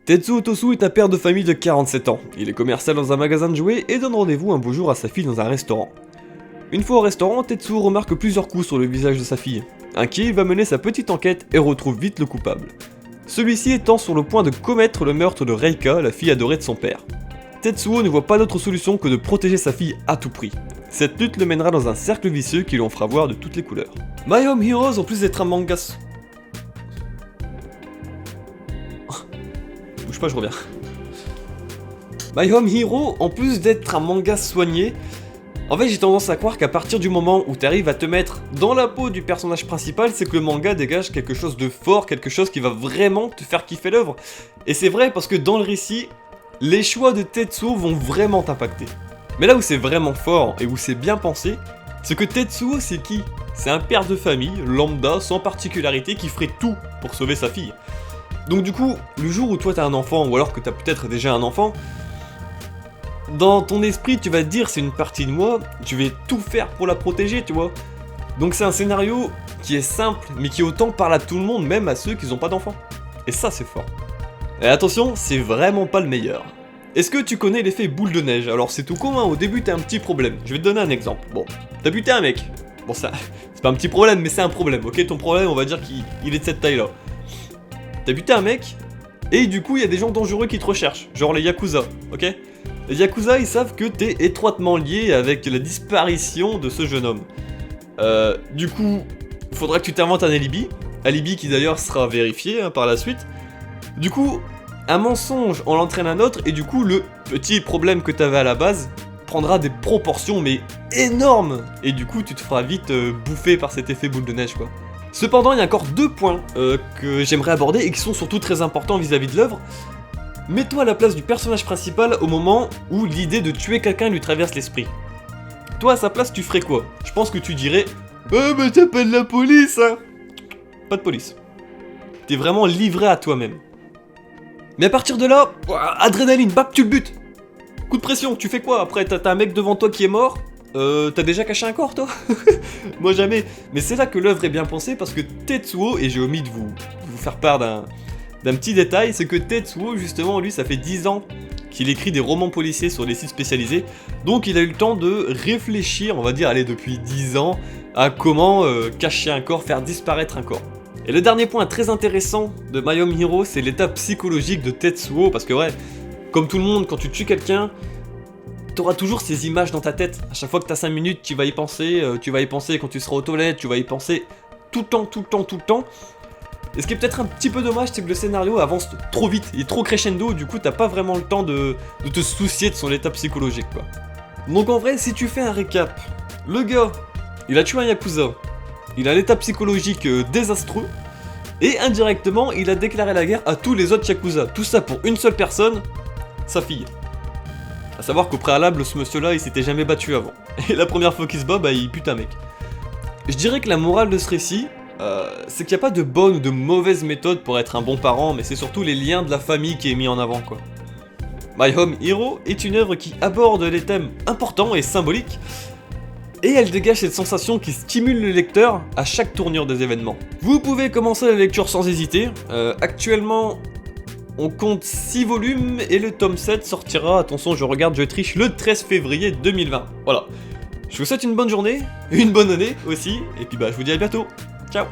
Tetsuo Tosu est un père de famille de 47 ans. Il est commercial dans un magasin de jouets et donne rendez-vous un beau jour à sa fille dans un restaurant. Une fois au restaurant, Tetsuo remarque plusieurs coups sur le visage de sa fille. Inquiet, il va mener sa petite enquête et retrouve vite le coupable. Celui-ci étant sur le point de commettre le meurtre de Reika, la fille adorée de son père. Tetsuo ne voit pas d'autre solution que de protéger sa fille à tout prix. Cette lutte le mènera dans un cercle vicieux qui lui en fera voir de toutes les couleurs. My Home Heroes, en plus d'être un manga... Bouge pas, je reviens. My Home Hero, en plus d'être un manga soigné, en fait j'ai tendance à croire qu'à partir du moment où tu arrives à te mettre dans la peau du personnage principal, c'est que le manga dégage quelque chose de fort, quelque chose qui va vraiment te faire kiffer l'œuvre. Et c'est vrai parce que dans le récit, les choix de Tetsuo vont vraiment t'impacter. Mais là où c'est vraiment fort et où c'est bien pensé, c'est que Tetsuo c'est qui? C'est un père de famille, lambda, sans particularité, qui ferait tout pour sauver sa fille. Donc du coup, le jour où toi t'as un enfant, ou alors que t'as peut-être déjà un enfant, dans ton esprit tu vas te dire c'est une partie de moi, je vais tout faire pour la protéger, tu vois. Donc c'est un scénario qui est simple, mais qui autant parle à tout le monde, même à ceux qui n'ont pas d'enfants. Et ça c'est fort. Et attention, c'est vraiment pas le meilleur. Est-ce que tu connais l'effet boule de neige? Alors c'est tout con, hein, au début t'as un petit problème. Je vais te donner un exemple. Bon, t'as buté un mec. Bon ça, c'est pas un petit problème, mais c'est un problème, ok? Ton problème, on va dire qu'il est de cette taille-là. T'as buté un mec, et du coup il y a des gens dangereux qui te recherchent, genre les Yakuza, ok? Les Yakuza ils savent que t'es étroitement lié avec la disparition de ce jeune homme. Du coup, faudra que tu t'inventes un alibi qui d'ailleurs sera vérifié hein, par la suite. Du coup, un mensonge en entraîne un autre, et du coup le petit problème que t'avais à la base prendra des proportions mais énormes, et du coup tu te feras vite bouffer par cet effet boule de neige quoi. Cependant, il y a encore deux points que j'aimerais aborder et qui sont surtout très importants vis-à-vis de l'œuvre. Mets-toi à la place du personnage principal au moment où l'idée de tuer quelqu'un lui traverse l'esprit. Toi, à sa place, tu ferais quoi? Je pense que tu dirais « Oh, mais t'appelles la police, hein !» Pas de police. T'es vraiment livré à toi-même. Mais à partir de là, adrénaline, bap, tu le butes. Coup de pression, tu fais quoi? Après, t'as un mec devant toi qui est mort. T'as déjà caché un corps, toi? Moi jamais. Mais c'est là que l'œuvre est bien pensée, parce que Tetsuo, et j'ai omis de vous faire part d'un petit détail, c'est que Tetsuo, justement, lui, ça fait 10 ans qu'il écrit des romans policiers sur des sites spécialisés, donc il a eu le temps de réfléchir, on va dire, allez, depuis 10 ans, à comment cacher un corps, faire disparaître un corps. Et le dernier point très intéressant de My Home Hero, c'est l'état psychologique de Tetsuo, parce que ouais, comme tout le monde, quand tu tues quelqu'un, t'auras toujours ces images dans ta tête. À chaque fois que t'as 5 minutes, tu vas y penser quand tu seras aux toilettes, tu vas y penser tout le temps. Et ce qui est peut-être un petit peu dommage, c'est que le scénario avance trop vite, il est trop crescendo, du coup t'as pas vraiment le temps de te soucier de son état psychologique quoi. Donc en vrai, si tu fais un récap, le gars, il a tué un Yakuza, il a l'état psychologique désastreux, et indirectement, il a déclaré la guerre à tous les autres Yakuza. Tout ça pour une seule personne, sa fille. A savoir qu'au préalable, ce monsieur-là, il s'était jamais battu avant. Et la première fois qu'il se bat, bah il bute un mec. Je dirais que la morale de ce récit, c'est qu'il n'y a pas de bonne ou de mauvaise méthode pour être un bon parent, mais c'est surtout les liens de la famille qui est mis en avant, quoi. My Home Hero est une œuvre qui aborde des thèmes importants et symboliques, et elle dégage cette sensation qui stimule le lecteur à chaque tournure des événements. Vous pouvez commencer la lecture sans hésiter. Actuellement, on compte 6 volumes et le tome 7 sortira, attention je regarde, je triche, le 13 février 2020. Voilà. Je vous souhaite une bonne journée, une bonne année aussi, et puis bah je vous dis à bientôt. Ciao.